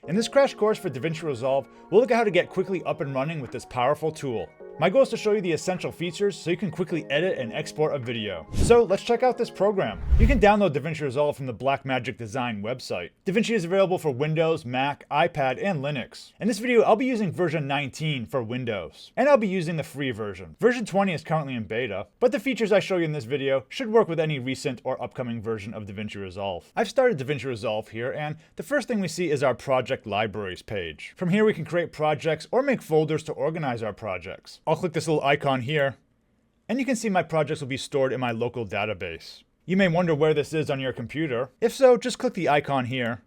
In this crash course for Davinci Resolve, we'll look at how to get quickly up and running with this powerful tool. My goal is to show you the essential features so you can quickly edit and export a video. So let's check out this program. You can download Davinci Resolve from the Blackmagic Design website. Davinci is available for Windows, Mac, iPad, and Linux. In this video, I'll be using version 19 for Windows, and I'll be using the free version. Version 20 is currently in beta, but the features I show you in this video should work with any recent or upcoming version of Davinci Resolve. I've started Davinci Resolve here, and the first thing we see is our project libraries page. From here, we can create projects or make folders to organize our projects. I'll click this little icon here, and you can see my projects will be stored in my local database. You may wonder where this is on your computer. If so, just click the icon here,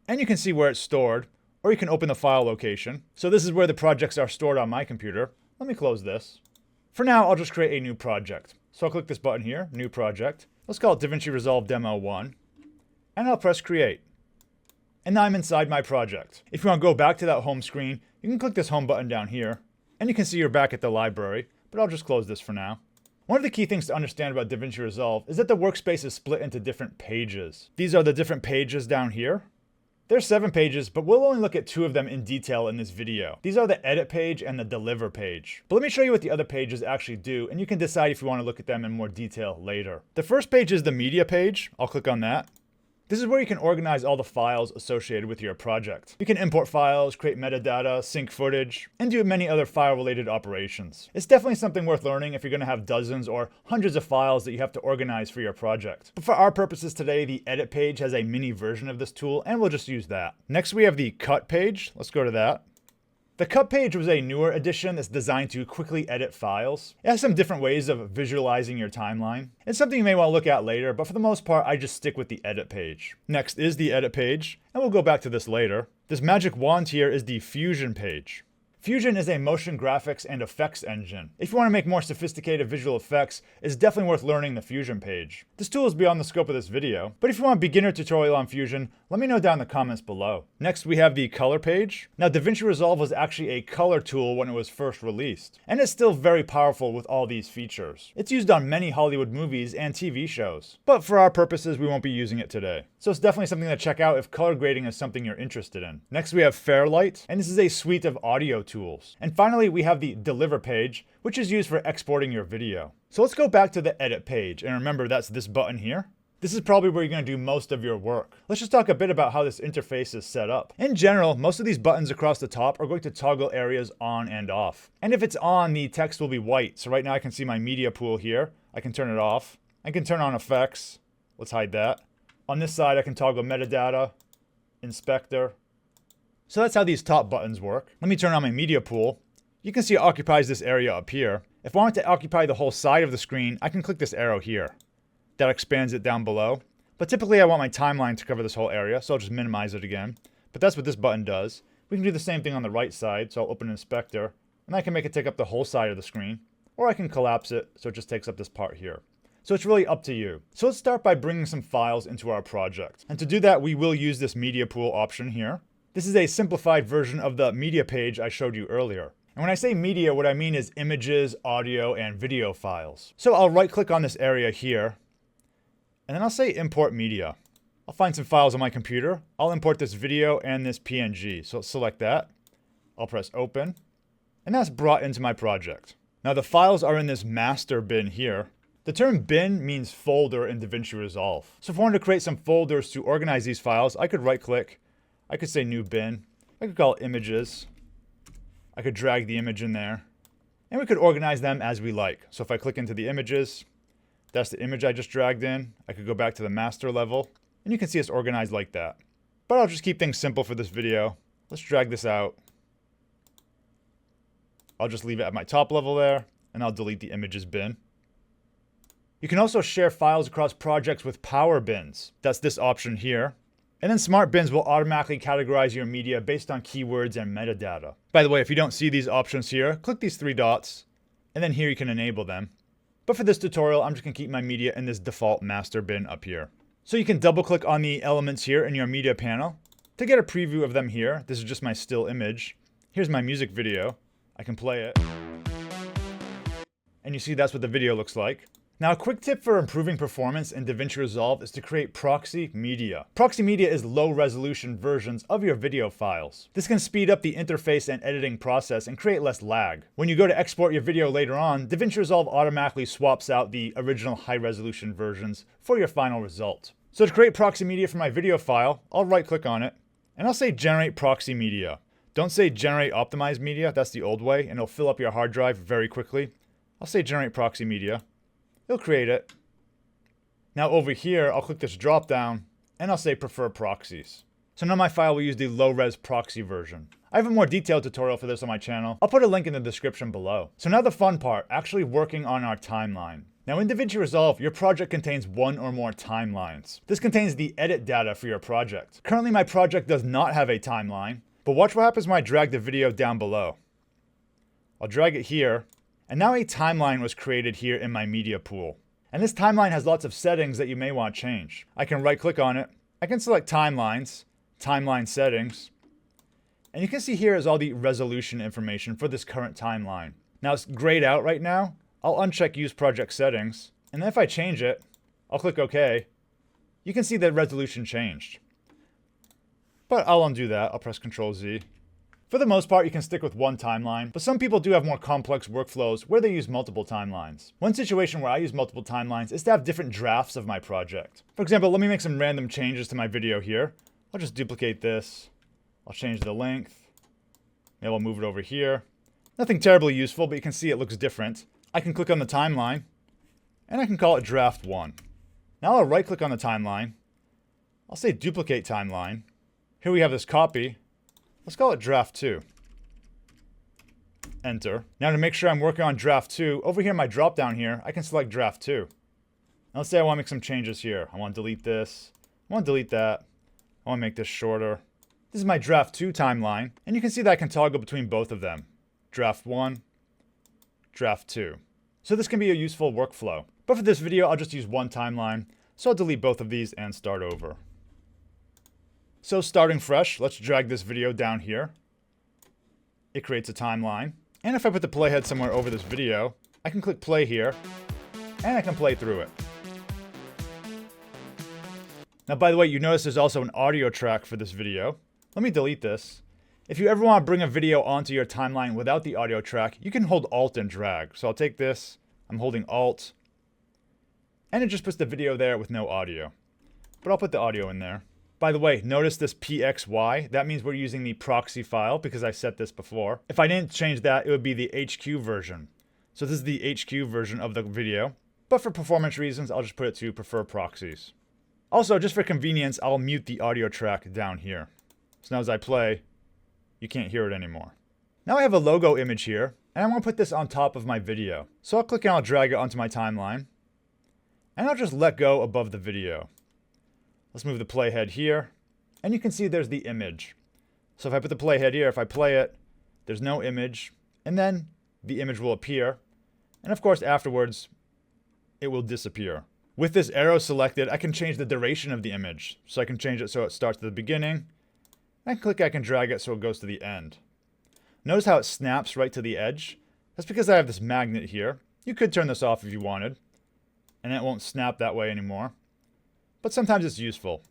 and you can see where it's stored, or you can open the file location. So this is where the projects are stored on my computer. Let me close this. For now, I'll just create a new project. So I'll click this button here, New Project. Let's call it Davinci Resolve Demo 1, and I'll press Create. And now I'm inside my project. If you want to go back to that home screen, you can click this home button down here, and you can see you're back at the library, but I'll just close this for now. One of the key things to understand about Davinci Resolve is that the workspace is split into different pages. These are the different pages down here. There's 7 pages, but we'll only look at 2 of them in detail in this video. These are the edit page and the deliver page. But let me show you what the other pages actually do, and you can decide if you want to look at them in more detail later. The first page is the media page. I'll click on that. This is where you can organize all the files associated with your project. You can import files, create metadata, sync footage, and do many other file-related operations. It's definitely something worth learning if you're going to have dozens or hundreds of files that you have to organize for your project. But for our purposes today, the edit page has a mini version of this tool, and we'll just use that. Next, we have the cut page. Let's go to that. The cut page was a newer addition that's designed to quickly edit files. It has some different ways of visualizing your timeline. It's something you may want to look at later, but for the most part, I just stick with the edit page. Next is the edit page, and we'll go back to this later. This magic wand here is the Fusion page. Fusion is a motion graphics and effects engine. If you want to make more sophisticated visual effects, it's definitely worth learning the Fusion page. This tool is beyond the scope of this video, but if you want a beginner tutorial on Fusion, let me know down in the comments below. Next, we have the color page. Now, Davinci Resolve was actually a color tool when it was first released, and it's still very powerful with all these features. It's used on many Hollywood movies and TV shows, but for our purposes, we won't be using it today. So it's definitely something to check out if color grading is something you're interested in. Next, we have Fairlight, and this is a suite of audio tools. And finally, we have the Deliver page, which is used for exporting your video. So let's go back to the Edit page, and remember that's this button here. This is probably where you're going to do most of your work. Let's just talk a bit about how this interface is set up. In general, most of these buttons across the top are going to toggle areas on and off. And if it's on, the text will be white. So right now I can see my media pool here. I can turn it off. I can turn on effects. Let's hide that. On this side, I can toggle metadata, inspector. So that's how these top buttons work. Let me turn on my media pool. You can see it occupies this area up here. If I want it to occupy the whole side of the screen, I can click this arrow here. That expands it down below. But typically I want my timeline to cover this whole area, so I'll just minimize it again. But that's what this button does. We can do the same thing on the right side, so I'll open Inspector, and I can make it take up the whole side of the screen. Or I can collapse it, so it just takes up this part here. So it's really up to you. So let's start by bringing some files into our project. And to do that, we will use this media pool option here. This is a simplified version of the media page I showed you earlier. And when I say media, what I mean is images, audio, and video files. So I'll right-click on this area here, and then I'll say Import Media. I'll find some files on my computer. I'll import this video and this PNG. So I'll select that. I'll press Open, and that's brought into my project. Now the files are in this master bin here. The term bin means folder in Davinci Resolve. So if I wanted to create some folders to organize these files, I could right-click. I could say New Bin. I could call it Images. I could drag the image in there. And we could organize them as we like. So if I click into the images, that's the image I just dragged in. I could go back to the master level, and you can see it's organized like that. But I'll just keep things simple for this video. Let's drag this out. I'll just leave it at my top level there, and I'll delete the images bin. You can also share files across projects with power bins. That's this option here. And then smart bins will automatically categorize your media based on keywords and metadata. By the way, if you don't see these options here, click these 3 dots, and then here you can enable them. But for this tutorial, I'm just going to keep my media in this default master bin up here. So you can double click on the elements here in your media panel to get a preview of them here. This is just my still image. Here's my music video. I can play it. And you see that's what the video looks like. Now, a quick tip for improving performance in Davinci Resolve is to create proxy media. Proxy media is low-resolution versions of your video files. This can speed up the interface and editing process and create less lag. When you go to export your video later on, Davinci Resolve automatically swaps out the original high-resolution versions for your final result. So to create proxy media for my video file, I'll right-click on it, and I'll say Generate Proxy Media. Don't say Generate Optimized Media, that's the old way, and it'll fill up your hard drive very quickly. I'll say Generate Proxy Media. It'll create it. Now over here, I'll click this drop down and I'll say Prefer Proxies. So now my file will use the low-res proxy version. I have a more detailed tutorial for this on my channel. I'll put a link in the description below. So now the fun part, actually working on our timeline. Now in Davinci Resolve, your project contains one or more timelines. This contains the edit data for your project. Currently my project does not have a timeline, but watch what happens when I drag the video down below. I'll drag it here. And now a timeline was created here in my media pool. And this timeline has lots of settings that you may want to change. I can right click on it. I can select timelines, timeline settings. And you can see here is all the resolution information for this current timeline. Now it's grayed out right now. I'll uncheck use project settings. And then if I change it, I'll click OK. You can see the resolution changed. But I'll undo that. I'll press Ctrl Z. For the most part, you can stick with one timeline, but some people do have more complex workflows where they use multiple timelines. One situation where I use multiple timelines is to have different drafts of my project. For example, let me make some random changes to my video here. I'll just duplicate this. I'll change the length. Maybe I'll move it over here. Nothing terribly useful, but you can see it looks different. I can click on the timeline, and I can call it Draft 1. Now I'll right-click on the timeline. I'll say Duplicate Timeline. Here we have this copy. Let's call it Draft 2. Enter. Now to make sure I'm working on Draft 2, over here in my drop down here, I can select Draft 2. Now let's say I want to make some changes here. I want to delete this. I want to delete that. I want to make this shorter. This is my Draft 2 timeline, and you can see that I can toggle between both of them. Draft 1, Draft 2. So this can be a useful workflow. But for this video, I'll just use one timeline, so I'll delete both of these and start over. So starting fresh, let's drag this video down here. It creates a timeline. And if I put the playhead somewhere over this video, I can click play here, and I can play through it. Now by the way, you notice there's also an audio track for this video. Let me delete this. If you ever want to bring a video onto your timeline without the audio track, you can hold Alt and drag. So I'll take this, I'm holding Alt, and it just puts the video there with no audio. But I'll put the audio in there. By the way, notice this PXY. That means we're using the proxy file because I set this before. If I didn't change that, it would be the HQ version. So this is the HQ version of the video. But for performance reasons, I'll just put it to Prefer Proxies. Also, just for convenience, I'll mute the audio track down here. So now as I play, you can't hear it anymore. Now I have a logo image here, and I want to put this on top of my video. So I'll click and I'll drag it onto my timeline. And I'll just let go above the video. Let's move the playhead here, and you can see there's the image. So if I put the playhead here, if I play it, there's no image, and then the image will appear, and of course afterwards, it will disappear. With this arrow selected, I can change the duration of the image. So I can change it so it starts at the beginning, and I can drag it so it goes to the end. Notice how it snaps right to the edge? That's because I have this magnet here. You could turn this off if you wanted, and it won't snap that way anymore. But sometimes it's useful.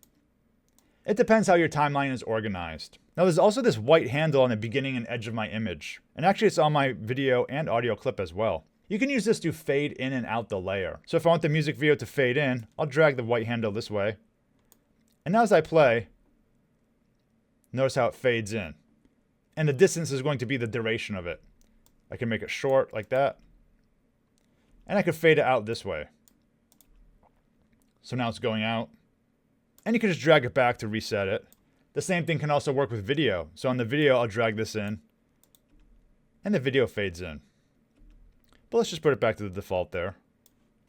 It depends how your timeline is organized. Now there's also this white handle on the beginning and edge of my image. And actually it's on my video and audio clip as well. You can use this to fade in and out the layer. So if I want the music video to fade in, I'll drag the white handle this way. And now as I play, notice how it fades in. And the distance is going to be the duration of it. I can make it short like that. And I could fade it out this way. So now it's going out. And you can just drag it back to reset it. The same thing can also work with video. So on the video, I'll drag this in. And the video fades in. But let's just put it back to the default there.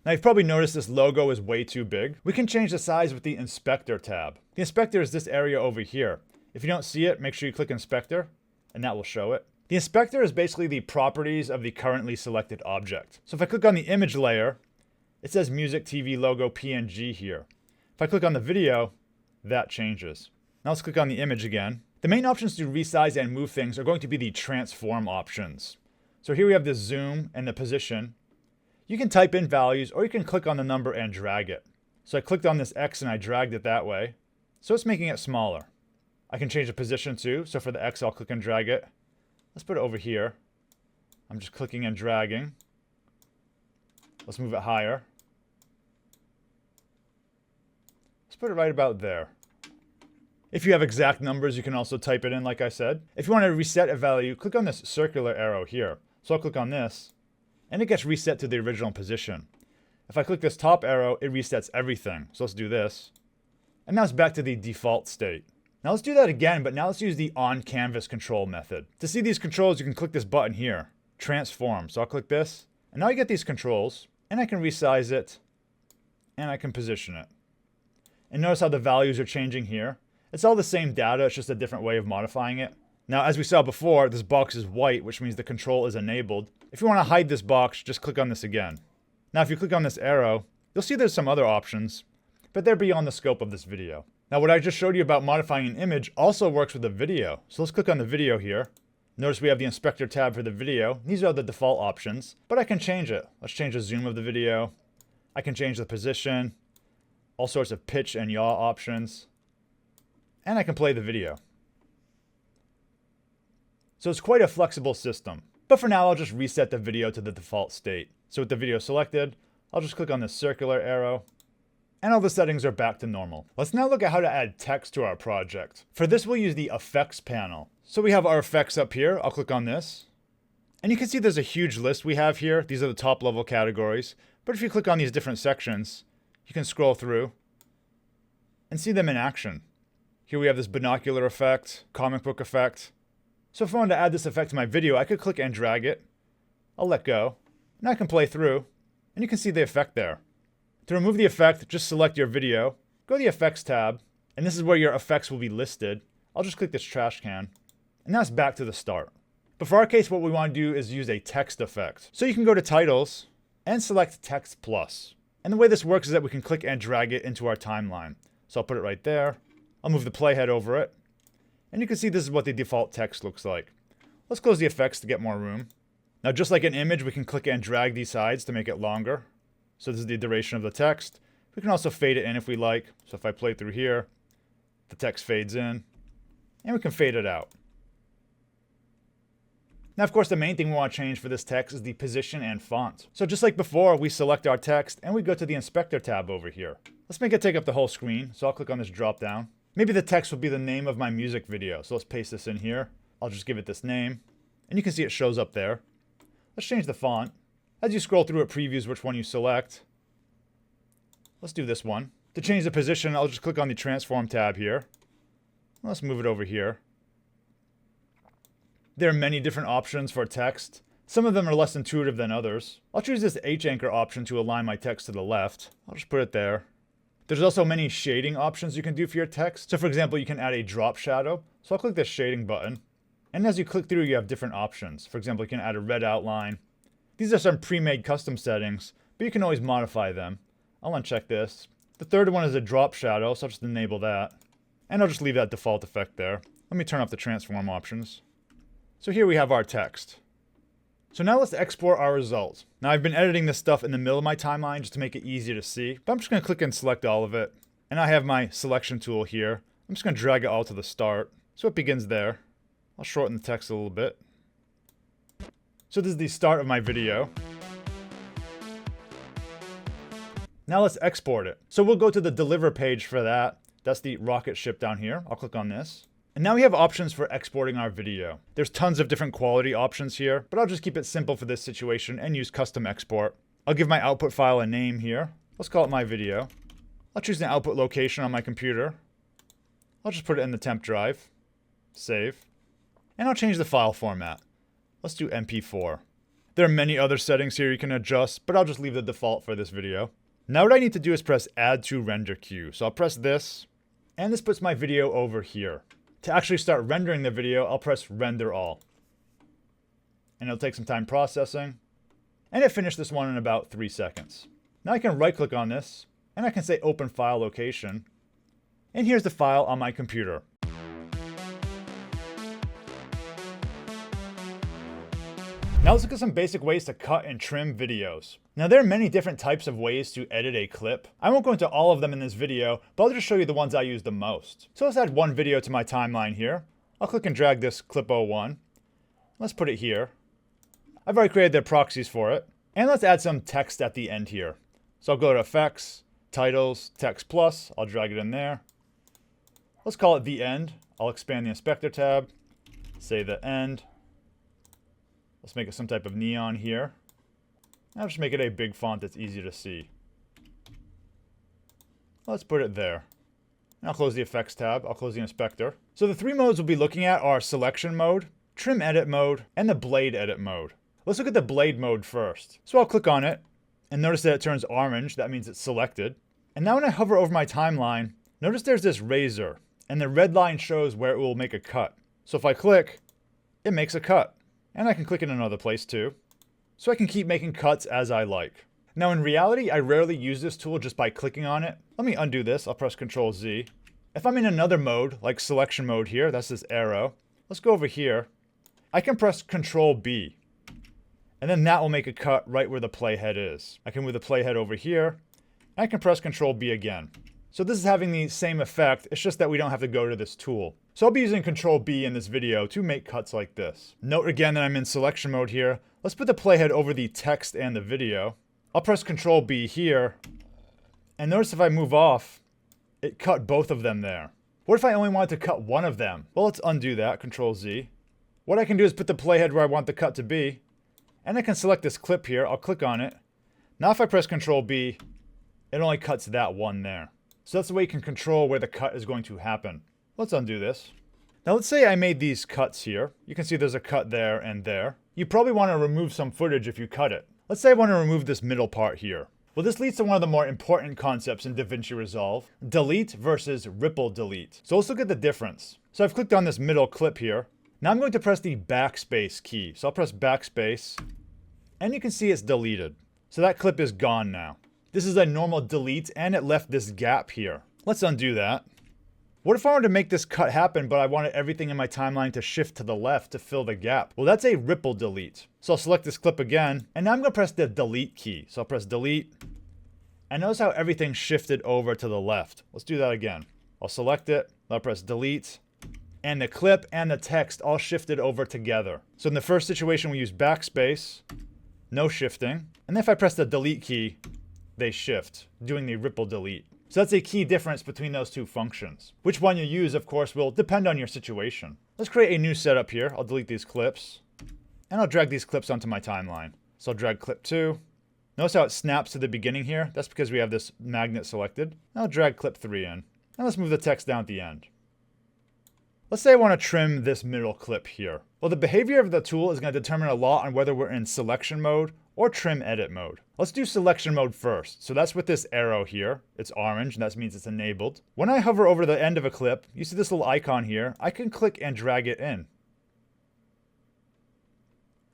Now you've probably noticed this logo is way too big. We can change the size with the Inspector tab. The Inspector is this area over here. If you don't see it, make sure you click Inspector, and that will show it. The Inspector is basically the properties of the currently selected object. So if I click on the image layer, it says Music TV Logo PNG here. If I click on the video, that changes. Now let's click on the image again. The main options to resize and move things are going to be the transform options. So here we have the zoom and the position. You can type in values or you can click on the number and drag it. So I clicked on this X and I dragged it that way. So it's making it smaller. I can change the position too. So for the X, I'll click and drag it. Let's put it over here. I'm just clicking and dragging. Let's move it higher. Let's put it right about there. If you have exact numbers, you can also type it in like I said. If you want to reset a value, click on this circular arrow here. So I'll click on this, and it gets reset to the original position. If I click this top arrow, it resets everything. So let's do this. And now it's back to the default state. Now let's do that again, but now let's use the on-canvas control method. To see these controls, you can click this button here, transform. So I'll click this, and now I get these controls, and I can resize it, and I can position it. And notice how the values are changing here. It's all the same data, it's just a different way of modifying it. Now, as we saw before, this box is white, which means the control is enabled. If you want to hide this box, just click on this again. Now, if you click on this arrow, you'll see there's some other options, but they're beyond the scope of this video. Now, what I just showed you about modifying an image also works with a video. So let's click on the video here. Notice we have the inspector tab for the video. These are the default options, but I can change it. Let's change the zoom of the video. I can change the position, all sorts of pitch and yaw options, and I can play the video. So it's quite a flexible system. But for now, I'll just reset the video to the default state. So with the video selected, I'll just click on this circular arrow, and all the settings are back to normal. Let's now look at how to add text to our project. For this, we'll use the effects panel. So we have our effects up here. I'll click on this. And you can see there's a huge list we have here. These are the top level categories. But if you click on these different sections, you can scroll through and see them in action. Here we have this binocular effect, comic book effect. So if I wanted to add this effect to my video, I could click and drag it. I'll let go. And I can play through. And you can see the effect there. To remove the effect, just select your video, go to the Effects tab, and this is where your effects will be listed. I'll just click this trash can, and now it's back to the start. But for our case, what we want to do is use a text effect. So you can go to Titles, and select Text Plus. And the way this works is that we can click and drag it into our timeline. So I'll put it right there. I'll move the playhead over it. And you can see this is what the default text looks like. Let's close the effects to get more room. Now, just like an image, we can click and drag these sides to make it longer. So this is the duration of the text. We can also fade it in if we like. So if I play through here, the text fades in, and we can fade it out. Now, of course, the main thing we want to change for this text is the position and font. So just like before, we select our text and we go to the Inspector tab over here. Let's make it take up the whole screen. So I'll click on this drop down. Maybe the text will be the name of my music video. So let's paste this in here. I'll just give it this name, and you can see it shows up there. Let's change the font. As you scroll through, it previews which one you select. Let's do this one. To change the position, I'll just click on the Transform tab here. Let's move it over here. There are many different options for text. Some of them are less intuitive than others. I'll choose this H-anchor option to align my text to the left. I'll just put it there. There's also many shading options you can do for your text. So for example, you can add a drop shadow. So I'll click this shading button. And as you click through, you have different options. For example, you can add a red outline. These are some pre-made custom settings, but you can always modify them. I'll uncheck this. The third one is a drop shadow, so I'll just enable that. And I'll just leave that default effect there. Let me turn off the transform options. So here we have our text. So now let's export our results. Now I've been editing this stuff in the middle of my timeline just to make it easier to see, but I'm just going to click and select all of it. And I have my selection tool here. I'm just going to drag it all to the start. So it begins there. I'll shorten the text a little bit. So this is the start of my video. Now let's export it. So we'll go to the deliver page for that. That's the rocket ship down here. I'll click on this. And now we have options for exporting our video. There's tons of different quality options here, but I'll just keep it simple for this situation and use custom export. I'll give my output file a name here. Let's call it my video. I'll choose an output location on my computer. I'll just put it in the temp drive. Save. And I'll change the file format. Let's do MP4. There are many other settings here you can adjust, but I'll just leave the default for this video. Now what I need to do is press Add to Render Queue. So I'll press this, and this puts my video over here. To actually start rendering the video, I'll press Render All. And it'll take some time processing. And it finished this one in about 3 seconds. Now I can right click on this, and I can say Open File Location. And here's the file on my computer. Now let's look at some basic ways to cut and trim videos. Now there are many different types of ways to edit a clip. I won't go into all of them in this video, but I'll just show you the ones I use the most. So let's add one video to my timeline here. I'll click and drag this clip 01. Let's put it here. I've already created the proxies for it. And let's add some text at the end here. So I'll go to Effects, Titles, Text Plus. I'll drag it in there. Let's call it The End. I'll expand the Inspector tab. Say The End. Let's make it some type of neon here. I'll just make it a big font that's easy to see. Let's put it there. And I'll close the Effects tab. I'll close the Inspector. So the three modes we'll be looking at are Selection Mode, Trim Edit Mode, and the Blade Edit Mode. Let's look at the Blade Mode first. So I'll click on it, and notice that it turns orange. That means it's selected. And now when I hover over my timeline, notice there's this razor, and the red line shows where it will make a cut. So if I click, it makes a cut. And I can click in another place too. So I can keep making cuts as I like. Now in reality, I rarely use this tool just by clicking on it. Let me undo this. I'll press Ctrl Z. If I'm in another mode, like Selection Mode here, that's this arrow. Let's go over here. I can press Ctrl B. And then that will make a cut right where the playhead is. I can move the playhead over here. And I can press Ctrl B again. So this is having the same effect, it's just that we don't have to go to this tool. So I'll be using Ctrl B in this video to make cuts like this. Note again that I'm in selection mode here. Let's put the playhead over the text and the video. I'll press Ctrl B here. And notice if I move off, it cut both of them there. What if I only wanted to cut one of them? Well, let's undo that, Ctrl Z. What I can do is put the playhead where I want the cut to be. And I can select this clip here, I'll click on it. Now if I press Ctrl B, it only cuts that one there. So that's the way you can control where the cut is going to happen. Let's undo this. Now let's say I made these cuts here. You can see there's a cut there and there. You probably want to remove some footage if you cut it. Let's say I want to remove this middle part here. Well, this leads to one of the more important concepts in Davinci Resolve, delete versus ripple delete. So let's look at the difference. So I've clicked on this middle clip here. Now I'm going to press the backspace key. So I'll press backspace and you can see it's deleted. So that clip is gone now. This is a normal delete and it left this gap here. Let's undo that. What if I wanted to make this cut happen, but I wanted everything in my timeline to shift to the left to fill the gap? Well, that's a ripple delete. So I'll select this clip again, and now I'm gonna press the delete key. So I'll press delete, and notice how everything shifted over to the left. Let's do that again. I'll select it, I'll press delete, and the clip and the text all shifted over together. So in the first situation, we use backspace, no shifting, and then if I press the delete key, they shift, doing the ripple delete. So that's a key difference between those two functions. Which one you use, of course, will depend on your situation. Let's create a new setup here. I'll delete these clips. And I'll drag these clips onto my timeline. So I'll drag clip 2. Notice how it snaps to the beginning here? That's because we have this magnet selected. I'll drag clip 3 in. And let's move the text down at the end. Let's say I want to trim this middle clip here. Well, the behavior of the tool is going to determine a lot on whether we're in selection mode or trim edit mode. Let's do selection mode first. So that's with this arrow here. It's orange, and that means it's enabled. When I hover over the end of a clip, you see this little icon here. I can click and drag it in.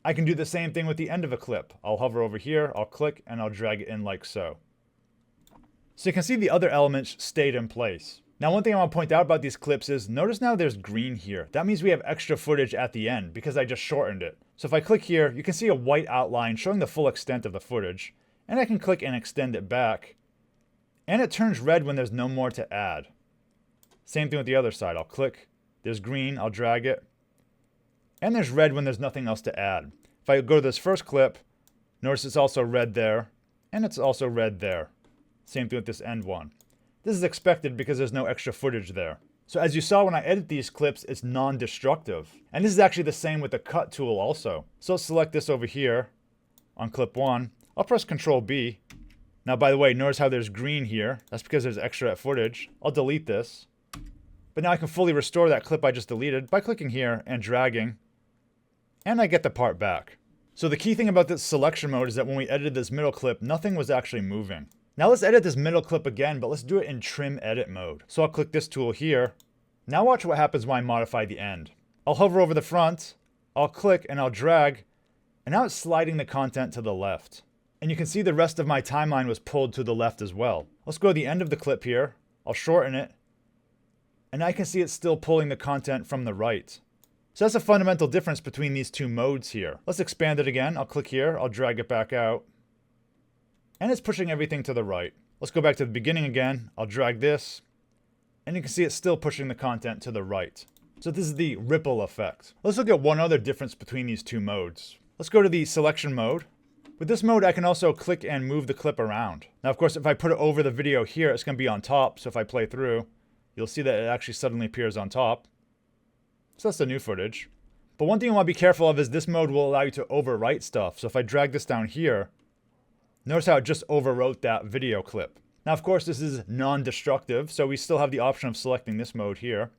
I can do the same thing with the end of a clip. I'll hover over here, I'll click, and I'll drag it in like so. So you can see the other elements stayed in place. Now one thing I want to point out about these clips is, notice now there's green here. That means we have extra footage at the end because I just shortened it. So if I click here, you can see a white outline showing the full extent of the footage. And I can click and extend it back. And it turns red when there's no more to add. Same thing with the other side. I'll click, there's green, I'll drag it. And there's red when there's nothing else to add. If I go to this first clip, notice it's also red there. And it's also red there. Same thing with this end one. This is expected because there's no extra footage there. So as you saw when I edit these clips, it's non-destructive. And this is actually the same with the cut tool also. So let's select this over here on clip 1. I'll press Ctrl B. Now by the way, notice how there's green here. That's because there's extra footage. I'll delete this. But now I can fully restore that clip I just deleted by clicking here and dragging. And I get the part back. So the key thing about this selection mode is that when we edited this middle clip, nothing was actually moving. Now let's edit this middle clip again, but let's do it in trim edit mode. So I'll click this tool here. Now watch what happens when I modify the end. I'll hover over the front, I'll click and I'll drag, and now it's sliding the content to the left. And you can see the rest of my timeline was pulled to the left as well. Let's go to the end of the clip here, I'll shorten it, and I can see it's still pulling the content from the right. So that's a fundamental difference between these two modes here. Let's expand it again. I'll click here, I'll drag it back out. And it's pushing everything to the right. Let's go back to the beginning again. I'll drag this. And you can see it's still pushing the content to the right. So this is the ripple effect. Let's look at one other difference between these two modes. Let's go to the selection mode. With this mode, I can also click and move the clip around. Now, of course, if I put it over the video here, it's going to be on top. So if I play through, you'll see that it actually suddenly appears on top. So that's the new footage. But one thing you want to be careful of is this mode will allow you to overwrite stuff. So if I drag this down here, notice how it just overwrote that video clip. Now, of course, this is non-destructive, so we still have the option of selecting this mode here.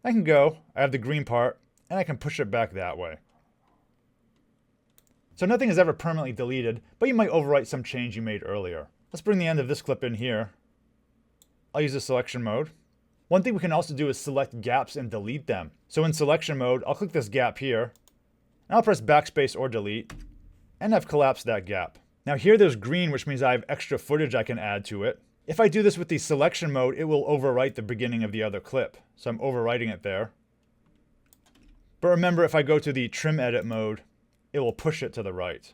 I can go, I have the green part, and I can push it back that way. So nothing is ever permanently deleted, but you might overwrite some change you made earlier. Let's bring the end of this clip in here. I'll use the selection mode. One thing we can also do is select gaps and delete them. So in selection mode, I'll click this gap here, and I'll press backspace or delete, and I've collapsed that gap. Now here there's green, which means I have extra footage I can add to it. If I do this with the selection mode, it will overwrite the beginning of the other clip. So I'm overwriting it there. But remember, if I go to the trim edit mode, it will push it to the right.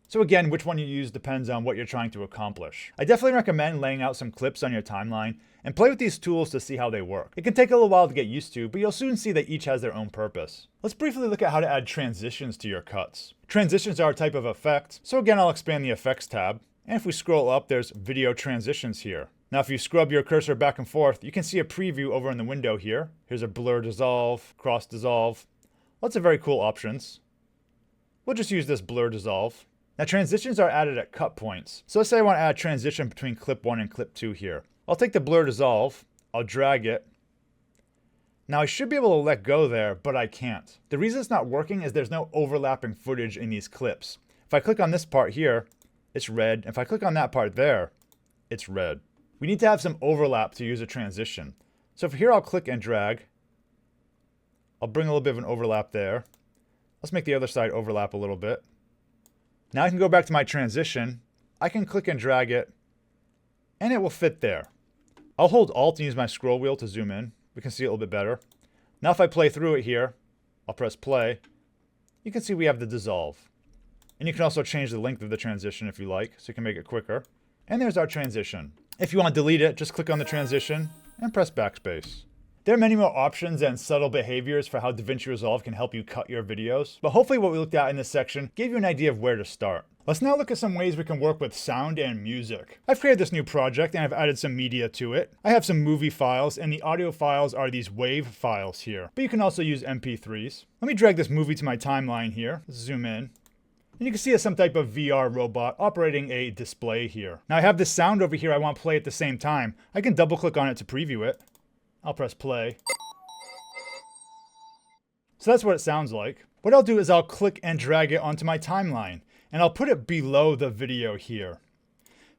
So again, which one you use depends on what you're trying to accomplish. I definitely recommend laying out some clips on your timeline and play with these tools to see how they work. It can take a little while to get used to, but you'll soon see that each has their own purpose. Let's briefly look at how to add transitions to your cuts. Transitions are a type of effect, so again I'll expand the effects tab, and if we scroll up there's video transitions here. Now if you scrub your cursor back and forth, you can see a preview over in the window here. Here's a blur dissolve, cross dissolve, lots of very cool options. We'll just use this blur dissolve. Now transitions are added at cut points. So let's say I want to add a transition between clip 1 and clip 2 here. I'll take the blur dissolve, I'll drag it. Now I should be able to let go there, but I can't. The reason it's not working is there's no overlapping footage in these clips. If I click on this part here, it's red. If I click on that part there, it's red. We need to have some overlap to use a transition. So for here I'll click and drag. I'll bring a little bit of an overlap there. Let's make the other side overlap a little bit. Now I can go back to my transition. I can click and drag it, and it will fit there. I'll hold Alt and use my scroll wheel to zoom in. We can see it a little bit better. Now if I play through it here, I'll press play. You can see we have the dissolve. And you can also change the length of the transition if you like, so you can make it quicker. And there's our transition. If you want to delete it, just click on the transition and press backspace. There are many more options and subtle behaviors for how Davinci Resolve can help you cut your videos, but hopefully what we looked at in this section gave you an idea of where to start. Let's now look at some ways we can work with sound and music. I've created this new project and I've added some media to it. I have some movie files, and the audio files are these WAV files here, but you can also use MP3s. Let me drag this movie to my timeline here. Let's zoom in. And you can see it's some type of VR robot operating a display here. Now I have this sound over here I want to play at the same time. I can double click on it to preview it. I'll press play. So that's what it sounds like. What I'll do is I'll click and drag it onto my timeline, and I'll put it below the video here.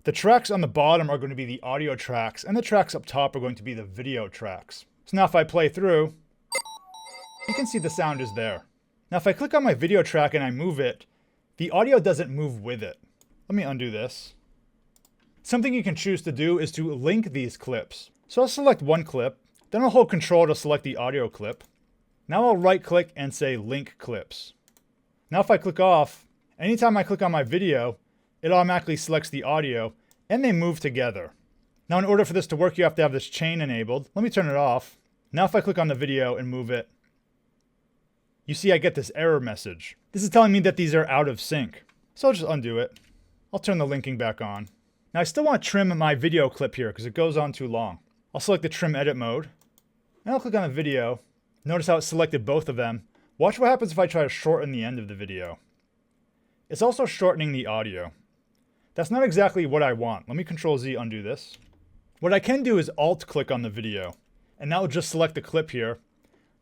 The tracks on the bottom are going to be the audio tracks, and the tracks up top are going to be the video tracks. So now if I play through, you can see the sound is there. Now if I click on my video track and I move it, the audio doesn't move with it. Let me undo this. Something you can choose to do is to link these clips. So I'll select one clip, then I'll hold Control to select the audio clip. Now I'll right click and say Link Clips. Now if I click off, anytime I click on my video, it automatically selects the audio and they move together. Now in order for this to work, you have to have this chain enabled. Let me turn it off. Now if I click on the video and move it, you see I get this error message. This is telling me that these are out of sync. So I'll just undo it. I'll turn the linking back on. Now I still want to trim my video clip here because it goes on too long. I'll select the trim edit mode. And I'll click on the video. Notice how it selected both of them. Watch what happens if I try to shorten the end of the video. It's also shortening the audio. That's not exactly what I want. Let me Control Z undo this. What I can do is Alt click on the video. And that will just select the clip here.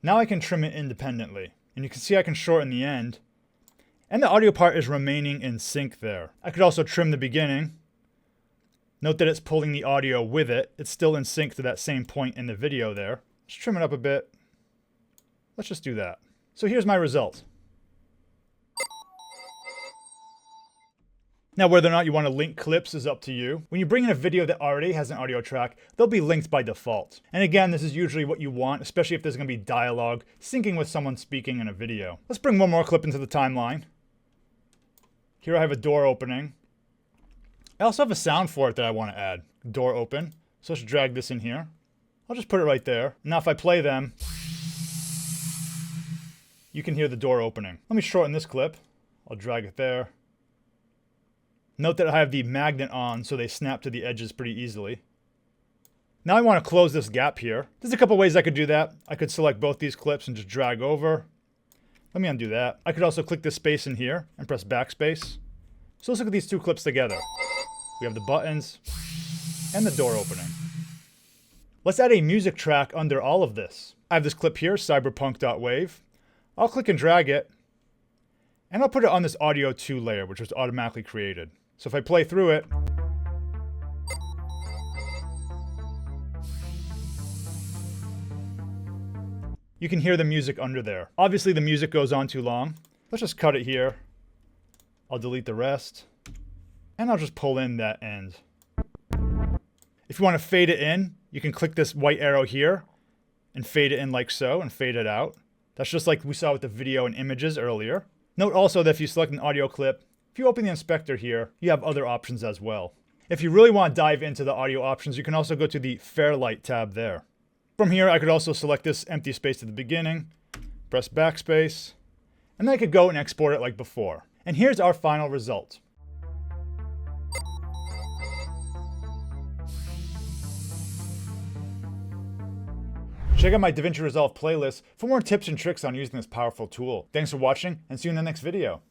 Now I can trim it independently. And you can see I can shorten the end. And the audio part is remaining in sync there. I could also trim the beginning. Note that it's pulling the audio with it. It's still in sync to that same point in the video there. Let's trim it up a bit. Let's just do that. So here's my result. Now, whether or not you want to link clips is up to you. When you bring in a video that already has an audio track, they'll be linked by default. And again, this is usually what you want, especially if there's going to be dialogue syncing with someone speaking in a video. Let's bring one more clip into the timeline. Here I have a door opening. I also have a sound for it that I want to add. Door open. So let's drag this in here. I'll just put it right there. Now if I play them, you can hear the door opening. Let me shorten this clip. I'll drag it there. Note that I have the magnet on so they snap to the edges pretty easily. Now I want to close this gap here. There's a couple ways I could do that. I could select both these clips and just drag over. Let me undo that. I could also click this space in here and press backspace. So let's look at these two clips together. We have the buttons and the door opening. Let's add a music track under all of this. I have this clip here, cyberpunk.wave. I'll click and drag it, and I'll put it on this audio 2 layer, which was automatically created. So if I play through it, you can hear the music under there. Obviously the music goes on too long. Let's just cut it here. I'll delete the rest, and I'll just pull in that end. If you want to fade it in, you can click this white arrow here and fade it in like so and fade it out. That's just like we saw with the video and images earlier. Note also that if you select an audio clip, if you open the inspector here, you have other options as well. If you really want to dive into the audio options, you can also go to the Fairlight tab there. From here, I could also select this empty space at the beginning, press backspace, and then I could go and export it like before. And here's our final result. Check out my Davinci Resolve playlist for more tips and tricks on using this powerful tool. Thanks for watching, and see you in the next video.